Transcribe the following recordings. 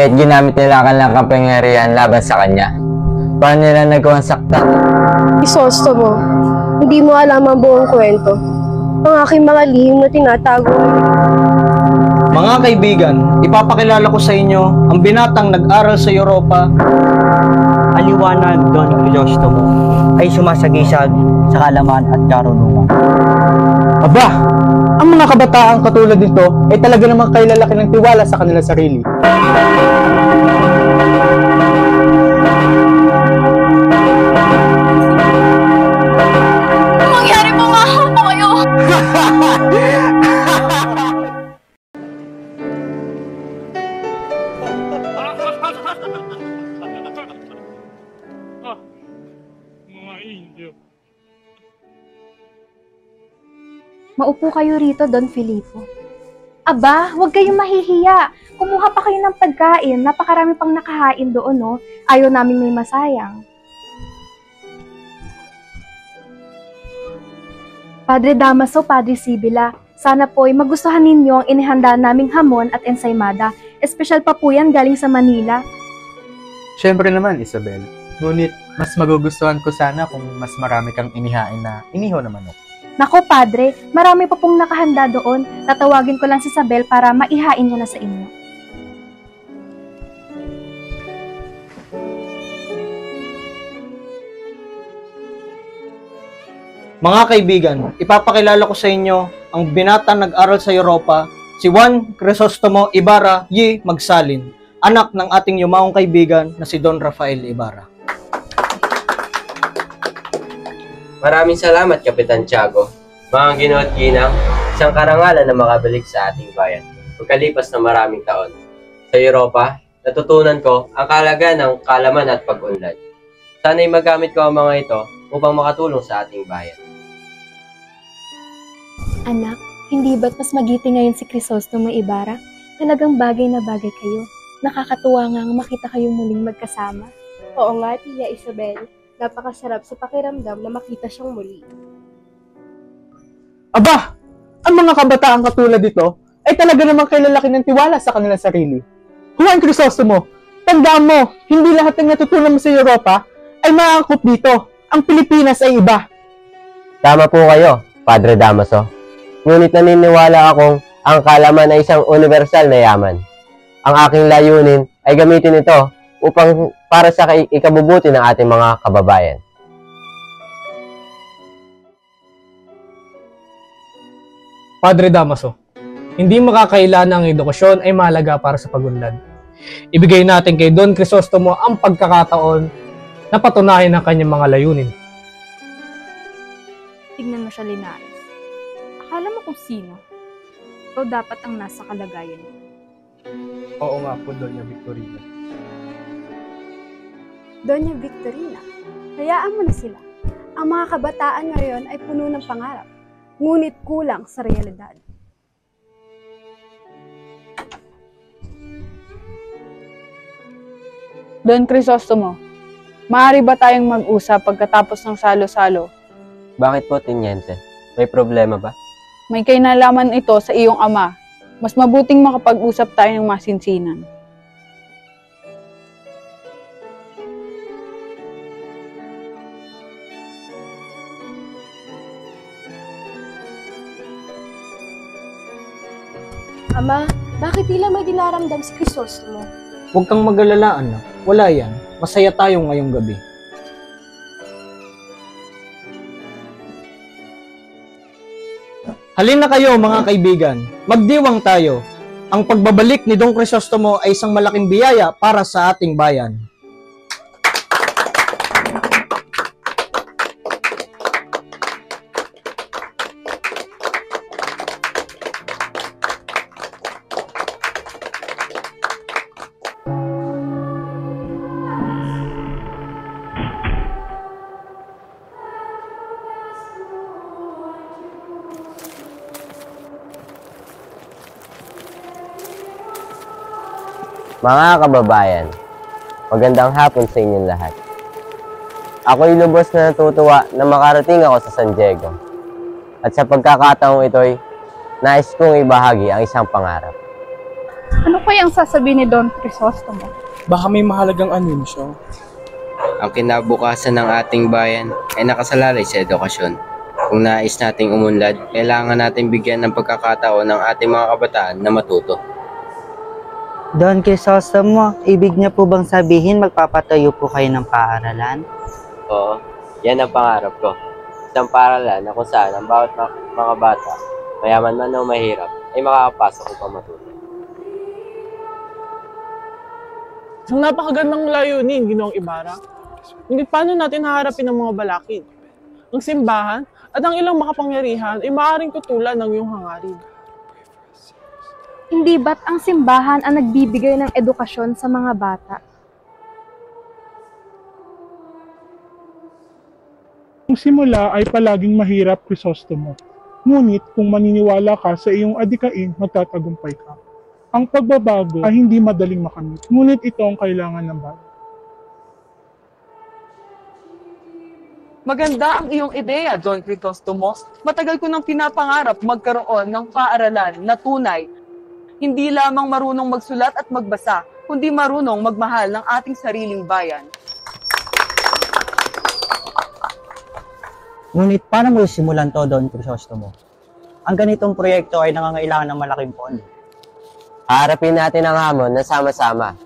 Kaya't ginamit nila ang kanilang kapangyarihan laban sa kanya. Paano nila nagawang saktan? Crisostomo, hindi mo alam ang buong kwento. Ang aking mga lihim na tinatago. Mga kaibigan, ipapakilala ko sa inyo ang binatang nag-aral sa Europa. Ang liwanag, Don Crisostomo, ay sumasagisag sa kaalaman at karunungan. Aba, ang mga kabataang katulad nito ay talaga namang kailalaki ng tiwala sa kanilang sarili. Mangyari po nga ako kayo! Maupo kayo rito, Don Filipo. Aba, huwag kayong mahihiya. Kumuha pa kayo ng pagkain. Napakarami pang nakahain doon, no? Ayaw namin may masayang. Padre Damaso, Padre Sibila, sana po'y magustuhan ninyo ang inihanda naming hamon at ensaymada. Espesyal pa po yan galing sa Manila. Siyempre naman, Isabel. Ngunit, mas magugustuhan ko sana kung mas marami kang inihain na inihaw na manok. Nako, Padre, marami pa pong nakahanda doon. Tatawagin ko lang si Isabel para maihain niya na sa inyo. Mga kaibigan, ipapakilala ko sa inyo ang binatang nag-aral sa Europa, si Juan Crisostomo Ibarra y Magsalin, anak ng ating yumaong kaibigan na si Don Rafael Ibarra. Maraming salamat, Kapitan Tiago. Mga Ginoo at Ginang, isang karangalan na makabalik sa ating bayan. Pagkalipas ng maraming taon. Sa Europa, natutunan ko ang kahalagahan ng kaalaman at pag-unlad. Sana'y magamit ko ang mga ito upang makatulong sa ating bayan. Anak, hindi ba't mas magiti ngayon si Crisostomo Ibarra? Talagang bagay na bagay kayo. Nakakatuwa nga makita kayong muling magkasama. Oo nga, Tia Isabel. Napakasarap sa pakiramdam na makita siyang muli. Aba, ang mga kabataang katulad nito ay talaga namang kailalaki ng tiwala sa kanilang sarili. Juan Crisostomo, tandaan mo, hindi lahat ng natutunan mo sa Europa ay maaangkop dito. Ang Pilipinas ay iba. Tama po kayo, Padre Damaso. Ngunit naniniwala akong ang kaalaman ay isang universal na yaman. Ang aking layunin ay gamitin ito upang para sa ikabubuti ng ating mga kababayan. Padre Damaso, hindi makakailan ang edukasyon ay mahalaga para sa pag-unlad. Ibigay natin kay Don Crisostomo ang pagkakataon na patunayan ang kanyang mga layunin. Tignan mo siya, Linares. Akala mo kung sino? Ikaw dapat ang nasa kalagayan niya. Oo nga po, Doña Victorina. Doña Victorina, hayaan mo na sila. Ang mga kabataan ngayon ay puno ng pangarap, ngunit kulang sa realidad. Don Crisostomo, maaari ba tayong mag-usap pagkatapos ng salo-salo? Bakit po, Teniente? May problema ba? May kinalaman ito sa iyong ama. Mas mabuting makapag-usap tayo ng masinsinan. Ama, bakit tila may dinaramdam si Crisostomo? Huwag kang mag-alala, anak. Wala yan. Masaya tayo ngayong gabi. Halina kayo, mga kaibigan. Magdiwang tayo. Ang pagbabalik ni Don Crisostomo ay isang malaking biyaya para sa ating bayan. Mga kababayan, magandang hapon sa inyong lahat. Ako'y lubos na natutuwa na makarating ako sa San Diego. At sa pagkakataong ito'y, nais kong ibahagi ang isang pangarap. Ano kaya ang sasabihin ni Don Crisostomo? Baka may mahalagang anunsyo. Ang kinabukasan ng ating bayan ay nakasalalay sa edukasyon. Kung nais nating umunlad, kailangan nating bigyan ng pagkakataon ng ating mga kabataan na matuto. Don Crisostomo, ibig niya po bang sabihin magpapatayo po kayo ng paaralan? Oo, yan ang pangarap ko. Isang paaralan na kung saan ang bawat mga bata, mayaman man o mahirap, ay makakapasok upang matuto. Isang napakagandang layunin, Ginoong Ibarra. Hindi paano natin haharapin ang mga balakid. Ang simbahan at ang ilang makapangyarihan ay maaaring tutulan ng iyong hangarin. Hindi ba't ang simbahan ang nagbibigay ng edukasyon sa mga bata? Ang simula ay palaging mahirap, Crisostomo. Ngunit kung maniniwala ka sa iyong adikain, magtatagumpay ka. Ang pagbabago ay hindi madaling makamit, ngunit ito ang kailangan ng bayan. Maganda ang iyong ideya, Don Crisostomo. Matagal ko nang pinapangarap magkaroon ng paaralan na tunay. Hindi lamang marunong magsulat at magbasa, kundi marunong magmahal ng ating sariling bayan. Ngunit paano mo simulan to, Don Crisostomo? Ang ganitong proyekto ay nangangailangan ng malaking pondo. Harapin natin ang hamon na sama-sama.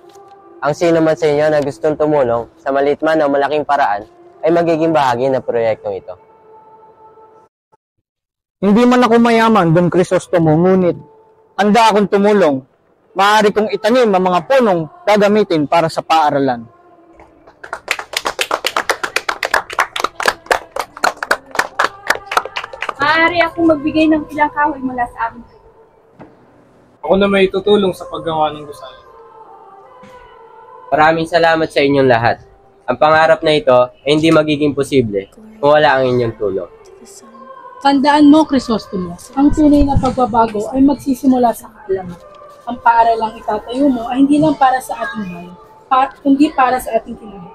Ang sino man sa inyo na gustong tumulong sa maliit man o malaking paraan ay magiging bahagi ng proyektong ito. Hindi man ako mayaman, Don Crisostomo, ngunit handa akong tumulong. Maaari kong itanim ang mga punong gagamitin para sa paaralan. Maaari akong magbigay ng ilang kahoy mula sa amin. Ako na may tutulong sa paggawa ng gusali. Maraming salamat sa inyong lahat. Ang pangarap na ito ay hindi magiging posible kung wala ang inyong tulong. Tandaan mo, Crisostomo, ang tunay na pagbabago ay magsisimula sa kaalaman. Ang paaralang itatayo mo ay hindi lang para sa ating bayan, kundi para sa ating kinabukasan.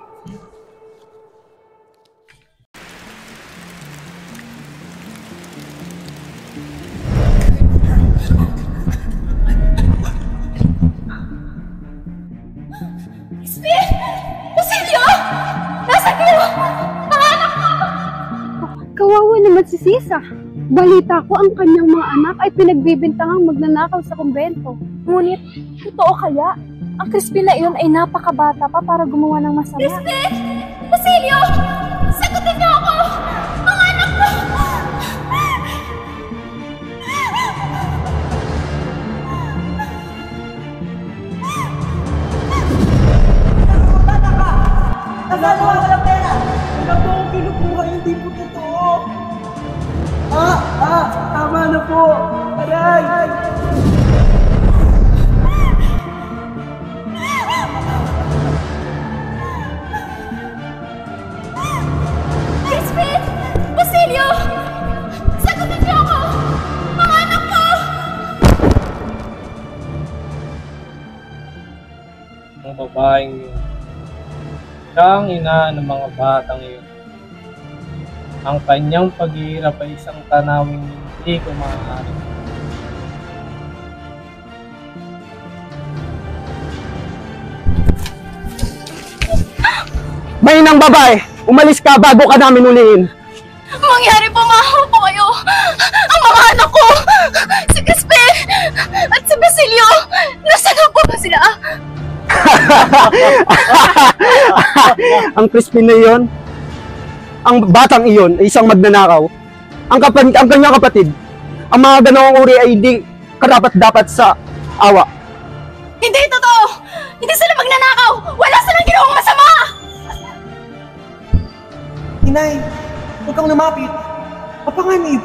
Basilio! Nasaan kayo? Panganak ko! Kawawa naman si Sisa. Balita ko ang kanyang mga anak ay pinagbibintangang magnanakaw sa kumbento. Ngunit, totoo kaya? Ang Crispin na iyon ay napakabata pa para gumawa ng masama. Crispin! Basilio! Sagutin niyo ako! Mga anak ko! Nasaan mo ako ng pera? Wala po akong kinukuha, hindi po totoo. Tama na po. Aray! Crispin! Basilio! Sagutin niyo ako! Mga anak ko! Ang babaeng yun. Siya ang ina ng mga batang iyon. Ang kanyang paghihirap ay isang tanawing hindi ko maaari. Mahinang babae! Umalis ka bago ka namin ulihin! Mangyari pumahaw po kayo! Ang mga anak ko! Si Crispin! At si Basilio! Nasaan po ba sila? Ang Crispin na iyon, ang batang iyon ay isang magnanakaw. Ang kanyang kapatid, ang mga ganoong uri ay hindi karapat-dapat sa awa. Hindi totoo! Hindi sila magnanakaw! Wala silang ginawang masama! Inay, huwag kang lumapit. Papanganib.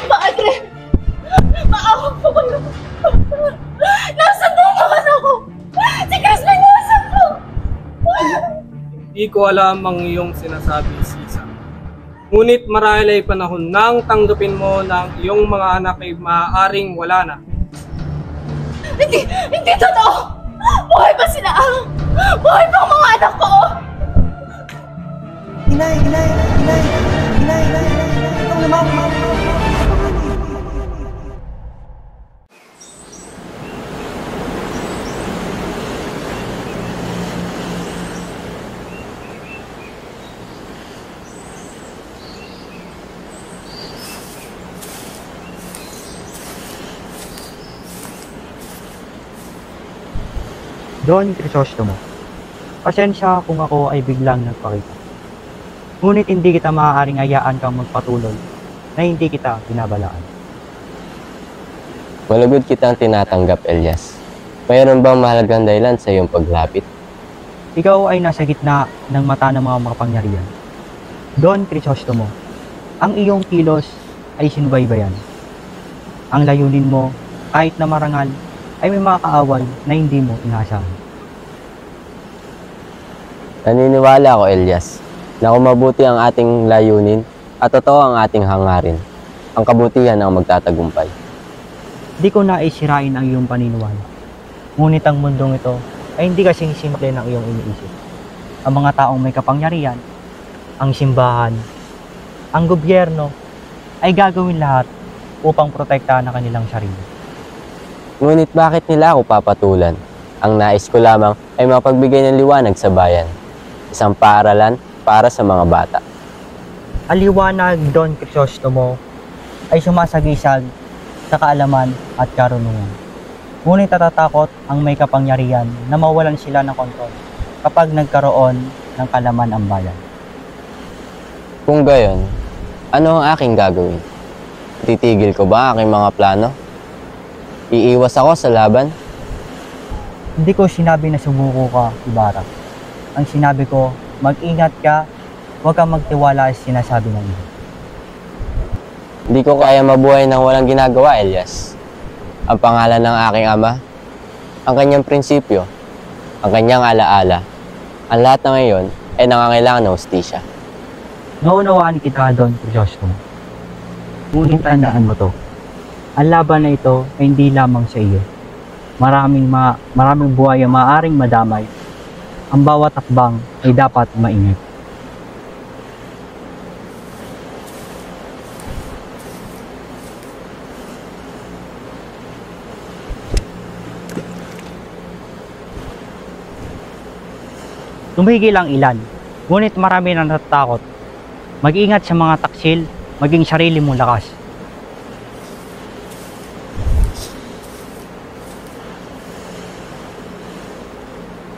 Padre! Maawa po kayo! Nasaan po ang mga anak ko? Si Crispin, nasaan po? Hindi ko alam ang iyong sinasabi, Sisa. Ngunit marahil ay panahon nang tanggapin mo na ang iyong mga anak ay maaaring wala na. Hindi totoo! Buhay pa sila! Buhay pa ang mga anak ko! Inay, huwag kang lumapit. Don Crisostomo, pasensya kung ako ay biglang nagpakita. Ngunit hindi kita maaaring hayaan kang magpatuloy na hindi kita binabalaan. Malugod kitang tinatanggap, Elias. Mayroon bang mahalagang dahilan sa iyong paglapit? Ikaw ay nasa gitna ng mata ng mga makapangyarihan. Don Crisostomo, ang iyong kilos ay sinubaybayan. Ang layunin mo, kahit na marangal, ay may mga kaaway na hindi mo inaasahan. Naniniwala ako, Elias, na kung mabuti ang ating layunin at totoo ang ating hangarin, ang kabutihan ang magtatagumpay. Di ko naisirain ang iyong paniniwala. Ngunit ang mundong ito ay hindi kasing simple ng iyong iniisip. Ang mga taong may kapangyarihan, ang simbahan, ang gobyerno, ay gagawin lahat upang protektahan ang kanilang sarili. Ngunit bakit nila ako papatulan? Ang nais ko lamang ay mapagbigay ng liwanag sa bayan. Isang paaralan para sa mga bata. Ang liwanag, Don Crisostomo, ay sumasagisag sa kaalaman at karunungan. Ngunit natatakot ang may kapangyarihan na mawalan sila ng kontrol kapag nagkaroon ng kalaman ang bayan. Kung gayon, ano ang aking gagawin? Titigil ko ba ang aking mga plano? Iiwas ako sa laban? Hindi ko sinabi na sumuko ka, Ibarra. Ang sinabi ko, mag-ingat ka, huwag kang magtiwala sa sinasabi ng iba. Hindi ko kaya mabuhay nang walang ginagawa, Elias. Ang pangalan ng aking ama, ang kanyang prinsipyo, ang kanyang alaala, ang lahat na ngayon ay nangangailangan ng hustisya. Naunawaan kita, Don Crisostomo. Ngunit tandaan mo to, ang laban na ito ay hindi lamang sa iyo. Maraming buhay ang maaaring madamay. Ang bawat hakbang ay dapat maingat. Tumigil ang ilan, ngunit marami na natatakot. Mag-ingat sa mga taksil, maging sarili mong lakas.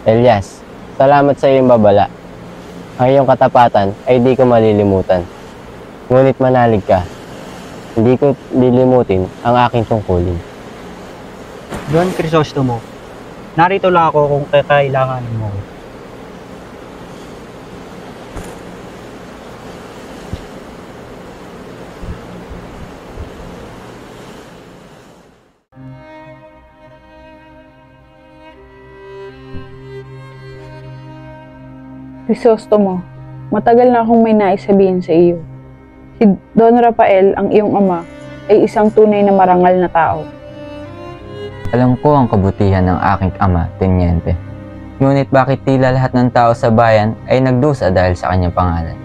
Elias, salamat sa iyong babala. Ang iyong katapatan ay di ko malilimutan. Ngunit manalig ka. Hindi ko lilimutin ang aking tungkulin. Don Crisostomo, narito lang ako kung kakailanganin mo. Crisostomo, matagal na akong may nais sabihin sa iyo. Si Don Rafael, ang iyong ama, ay isang tunay na marangal na tao. Alam ko ang kabutihan ng aking ama, Teniente. Ngunit bakit tila lahat ng tao sa bayan ay nagdusa dahil sa kanyang pangalan?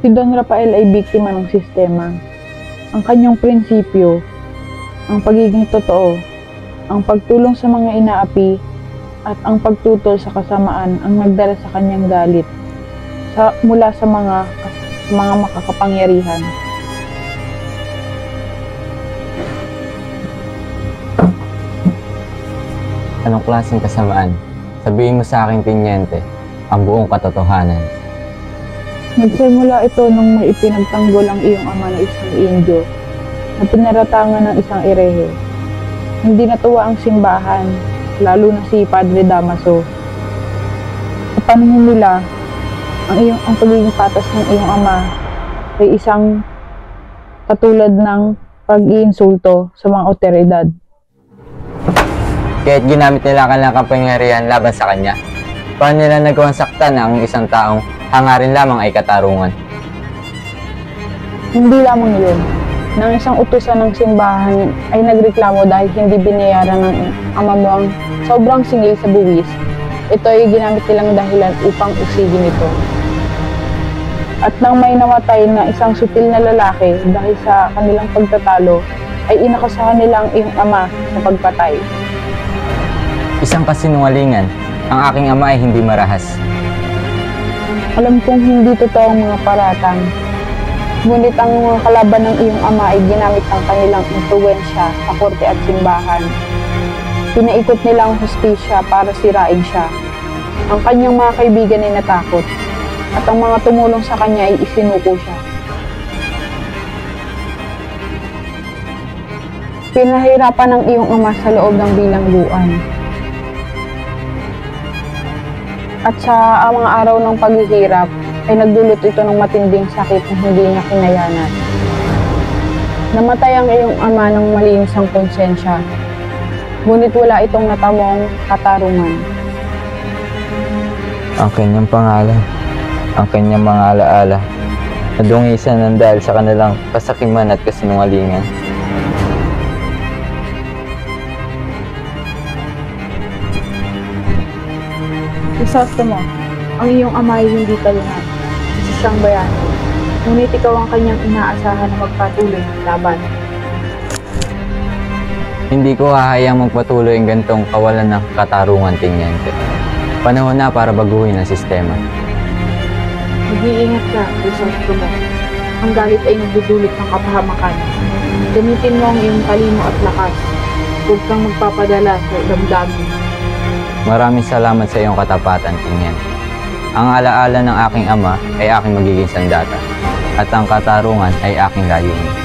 Si Don Rafael ay biktima ng sistema. Ang kanyang prinsipyo, ang pagiging totoo, ang pagtulong sa mga inaapi, at ang pagtutol sa kasamaan ang nagdala sa kanyang galit mula sa mga makakapangyarihan. Anong klaseng kasamaan? Sabihin mo sa akin, Teniente, ang buong katotohanan. Nagsimula ito nung may ipinagtanggol ang iyong ama na isang Indio na pinaratangan ng isang erehe. Hindi natuwa ang simbahan, lalo na si Padre Damaso. Sa panahon nila, ang pagiging patas ng iyong ama ay isang katulad ng pag-iinsulto sa mga otoridad. Kaya't ginamit nila ang kanilang kapangyarihan laban sa kanya. Paano nila nagawang saktan ang isang taong hangarin lamang ay katarungan? Hindi lamang yun. Nang isang utusan ng simbahan ay nagreklamo dahil hindi binayaran ng ama mo ang sobrang singil sa buwis, ito ay ginamit nilang dahilan upang usigin ito. At nang may namatay na isang sutil na lalaki dahil sa kanilang pagtatalo, ay inakasahan nila ang iyong ama sa pagpatay. Isang kasinungalingan, ang aking ama ay hindi marahas. Alam kong hindi totoo ang mga paratang. Ngunit ang mga kalaban ng iyong ama ay ginamit ang kanilang impluwensya sa korte at simbahan. Pinaikot nila ang hustisya para sirain siya. Ang kanyang mga kaibigan ay natakot at ang mga tumulong sa kanya ay isinuko siya. Pinahirapan ng iyong ama sa loob ng bilangguan. At sa mga araw ng paghihirap ay nagdulot ito ng matinding sakit na hindi niya kinayanan. Namatay ang iyong ama ng malinis ang konsensya, ngunit wala itong natamong katarungan. Ang kanyang pangalan, ang kanyang mga alaala, nadungisan ng dahil sa kanilang kasakiman at kasinungalingan. Crisostomo, ang iyong ama ay hindi talunan, isa siyang bayani, ngunit ikaw ang kanyang inaasahan na magpatuloy ng laban. Hindi ko hahayang magpatuloy ang gantong kawalan ng katarungan, Teniente. Panahon na para baguhin ang sistema. Mag-iingat ka, Crisostomo. Ang galit ay nagdudulot ng kapahamakan. Gamitin mo ang iyong talino at lakas. Huwag kang magpapadala sa damdamin. Maraming salamat sa iyong katapatan, Teniente. Ang alaala ng aking ama ay aking magiging sandata, at ang katarungan ay aking layunin.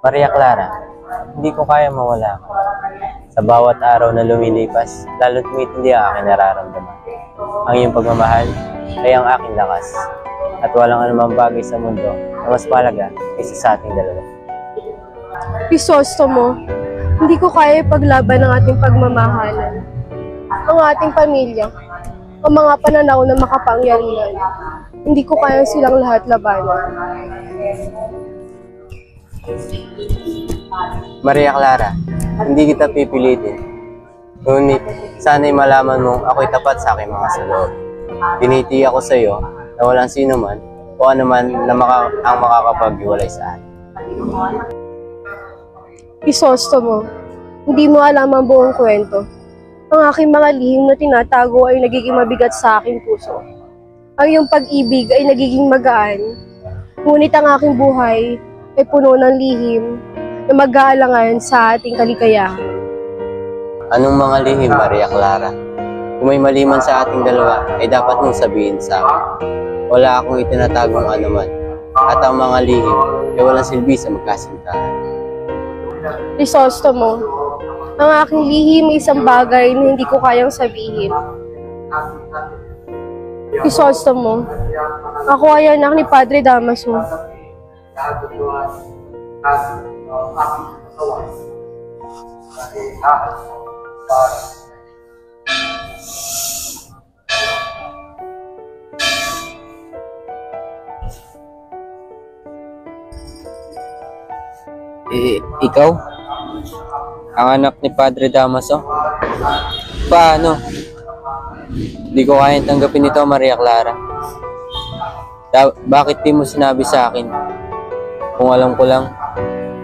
Maria Clara, hindi ko kaya mawala ka. Sa bawat araw na lumilipas, lalo't tumitindi ang aking nararamdaman. Ang iyong pagmamahal ay ang aking lakas, at walang anumang bagay sa mundo na mas mahalaga kaysa sa ating dalawa. Crisostomo, hindi ko kaya ipaglaban ang ating pagmamahalan, ang ating pamilya, ang mga pananaw na makapangyarihan. Hindi ko kaya silang lahat labanan. Maria Clara, hindi kita pipilitin. Ngunit, sana'y malaman mong ako'y tapat sa aking mga saloob. Tinitiya ko sa iyo na walang sino man o anuman na ang makakapaghiwalay sa akin. Crisostomo, hindi mo alam ang buong kwento. Ang aking mga lihim na tinatago ay nagiging mabigat sa aking puso. Ang iyong pag-ibig ay nagiging magaan. Ngunit ang aking buhay ay puno ng lihim na mag-aalangan sa ating kaligayahan. Anong mga lihim, Maria Clara? Kung may mali man sa ating dalawa, ay dapat mong sabihin sa akin. Wala akong itinatagong anuman, at ang mga lihim ay walang silbi sa magkasintahan. Crisostomo, ang aking lihim ay isang bagay na hindi ko kayang sabihin. Crisostomo, ako ay anak ni Padre Damaso. Ikaw? Ang anak ni Padre Damaso? Paano? Hindi ko kayang tanggapin ito, Maria Clara. Bakit di mo sinabi sa akin? Kung alam ko lang,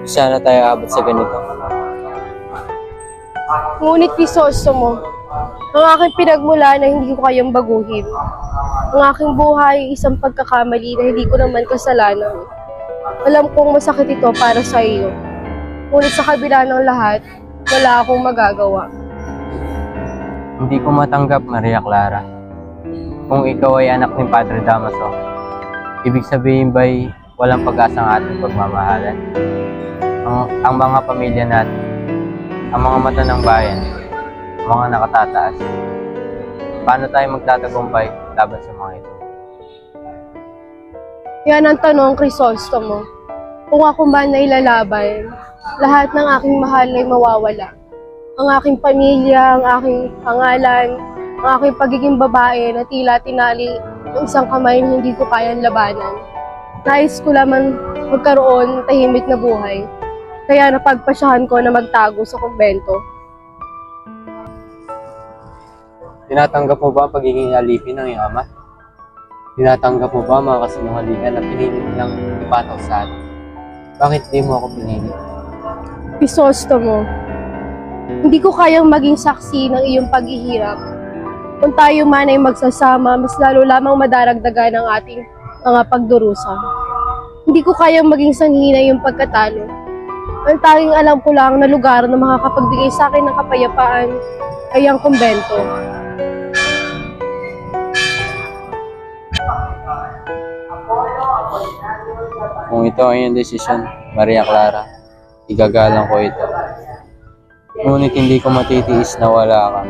sana tayo abot sa ganito. Ngunit Crisostomo, ang aking pinagmulan na hindi ko kayang baguhin. Ang aking buhay ay isang pagkakamali na hindi ko naman kasalanan. Alam kong masakit ito para sa iyo. Ngunit sa kabila ng lahat, wala akong magagawa. Hindi ko matanggap, Maria Clara. Kung ikaw ay anak ni Padre Damaso, ibig sabihin ba'y walang pag-asa ang ating pagmamahalan? Ang mga pamilya natin, ang mga mata ng bayan, ang mga nakatataas. Paano tayo magtatagumpay laban sa mga ito? Yan ang tanong, Crisostomo. Kung ako man ay lalaban, lahat ng aking mahal ay mawawala. Ang aking pamilya, ang aking pangalan, ang aking pagiging babae na tila tinali ng isang kamay na hindi ko kayang labanan. Nais ko lamang magkaroon ng tahimik na buhay. Kaya napagpasyahan ko na magtago sa kumbento. Tinatanggap mo ba ang pagiging alipin ng iyong ama? Tinatanggap mo ba mga kasinungalingan na pinili nilang ipataw sa atin? Bakit di mo ako pinili? Crisostomo, hindi ko kayang maging saksi ng iyong paghihirap. Kung tayo man ay magsasama, mas lalo lamang madaragdagan ang ating mga pagdurusa. Hindi ko kayang maging sanhi na iyong pagkatalo. Ang tanging alam ko lang na lugar na makakapagbigay sa akin ng kapayapaan ay ang kumbento. Kung ito ay iyong desisyon, Maria Clara, igagalang ko ito. Ngunit hindi ko matitiis na wala ka.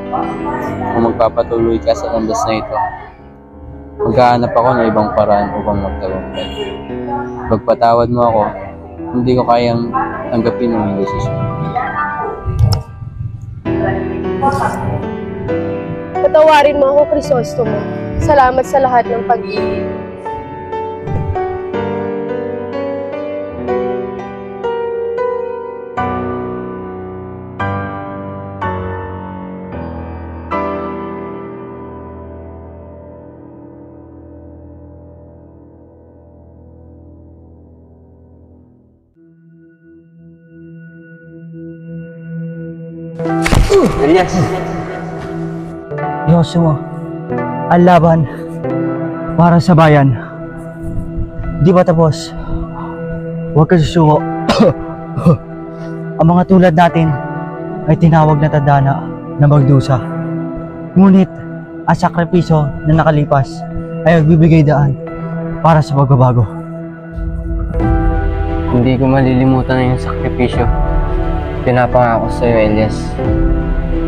Kung magpapatuloy ka sa landas na ito, maghahanap ako ng ibang paraan upang magtagumpay. Pagpatawad mo ako, hindi ko kayang tanggapin ang iyong desisyon. Patawarin mo ako, Crisostomo. Salamat sa lahat ng pag-ibig. Elias! Joshua, ang laban para sa bayan. Di ba tapos? Huwag ka susuko. Ang mga tulad natin ay tinawag na tadhana na magdusa. Ngunit ang sakripisyo na nakalipas ay magbibigay daan para sa pagbabago. Hindi ko malilimutan na yung sakripisyo. Pinapangako sa iyo, Elias.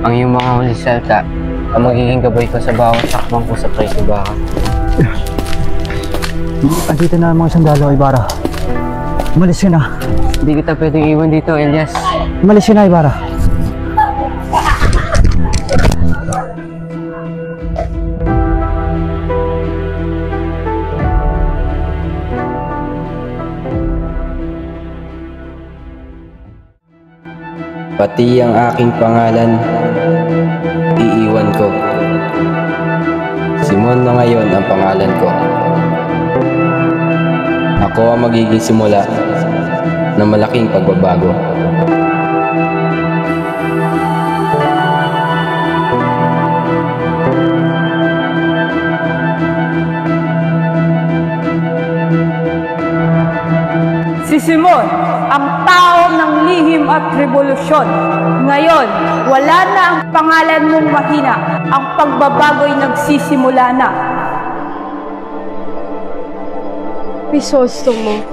Ang iyong mga huling salta ang magiging gabay ko sa bawat sakbang ko sa Preso Baka. Andito na ang mga sandalo, Ibarra. Umalis ka na. Hindi kita pwedeng iwan dito, Elias. Umalis ka na, Ibarra. Pati ang aking pangalan, iiwan ko. Simon na ngayon ang pangalan ko. Ako ang magiging simula ng malaking pagbabago. Si Simon, ang tao ng lihim at revolusyon. Ngayon, wala na ang pangalan mong mahina. Ang pagbabago'y nagsisimula na. Crisostomo,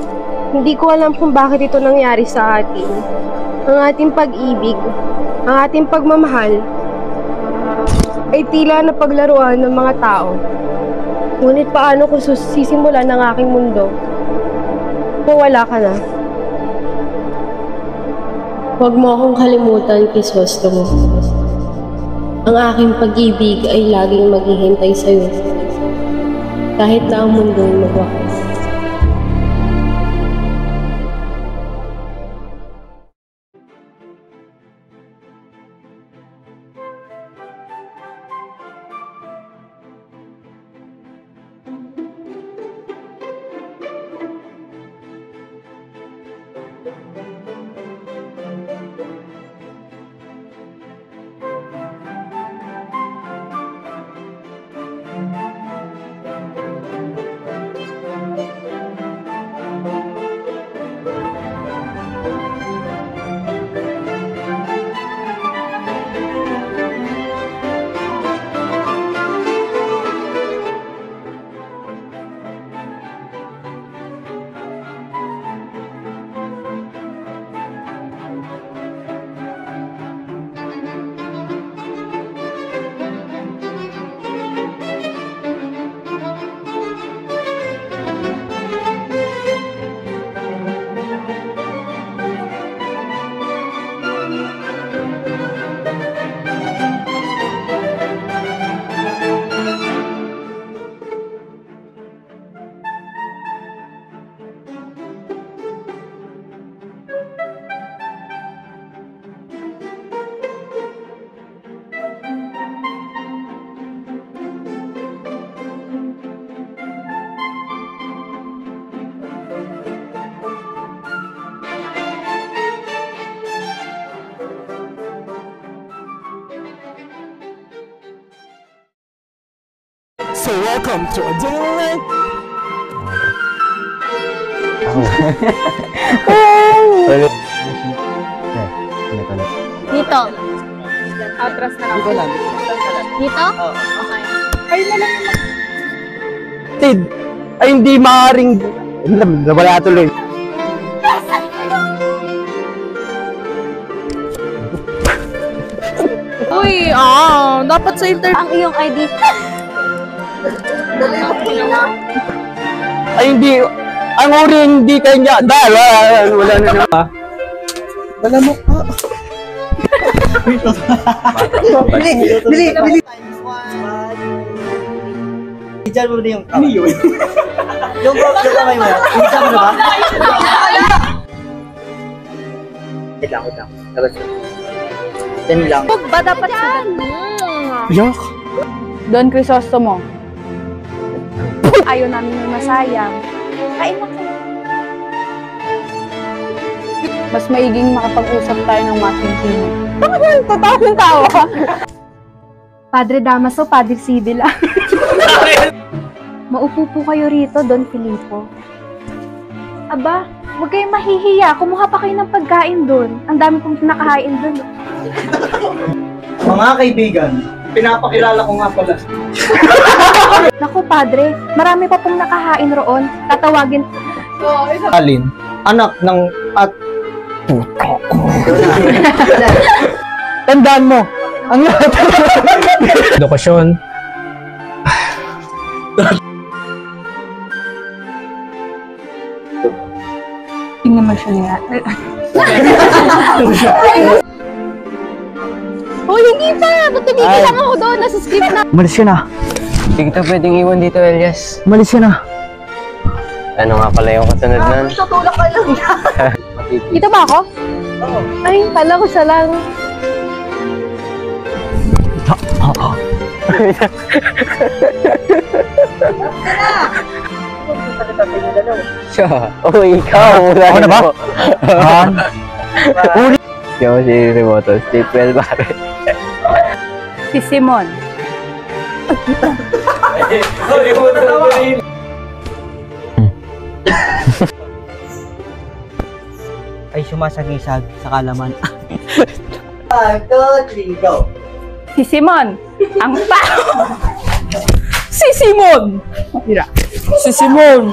hindi ko alam kung bakit ito nangyari sa atin. Ang ating pag-ibig, ang ating pagmamahal, ay tila na paglaruan ng mga tao. Ngunit paano ko sisimulan ng aking mundo kung wala ka na? Huwag mo akong kalimutan, Crisostomo. Ang aking pag-ibig ay laging maghihintay sa'yo. Kahit na ang mundo ay magwakas. So welcome to Adrenaline. Dito. Atras na lang. Dito? Okay. Kayo na lang yung Tid, ay hindi maaaring... Wala tuloy. Uy, dapat sa ang iyong ID. Ay hindi... Ang uri hindi kanya... Dahil wala na naman. Wala mo... Bili! Diyan mo na yung kamay. Yung kamay mo. Isa mo na ba? Wait lang. Yan lang. Ba dapat yan? Yak! Don Crisostomo. Ayaw namin yung masayang. Kain na kayo. Mas maiging makapag-usap tayo ng masinsinan. Totoo yung tawa. Padre Damaso, Padre Sibila. Maupo po kayo rito, Don Filipo. Aba, huwag kayong mahihiya. Kumuha pa kayo ng pagkain doon. Ang dami pong nakahain doon. Mga kaibigan, pinapakilala ko nga pala. Naku, Padre, marami pa pong nakahain roon. Tatawagin. Alin, anak ng at puto ko. Tandaan mo, ang lahat Edukasyon. Tingnan mo siya niya. Hoy, hindi pa! Ba't tumigil lang ako doon? Nasa script na. Umalis ka na. Hindi kita pwedeng iwan dito, Elias. Umalis ka na. Ano nga pala yung kasunod nun? Tutulak ka lang. Dito ba ako? Oo. Ay, kala ko siya lang. Siya. Oh, ikaw. Ako na ba? Uli. Yung si Remoto. State pare. Si Simon. Ay sumasagisag sa kalaman. 1, 2, 3, go! Si Simon. Ang tao. Si Simon. Si Simon.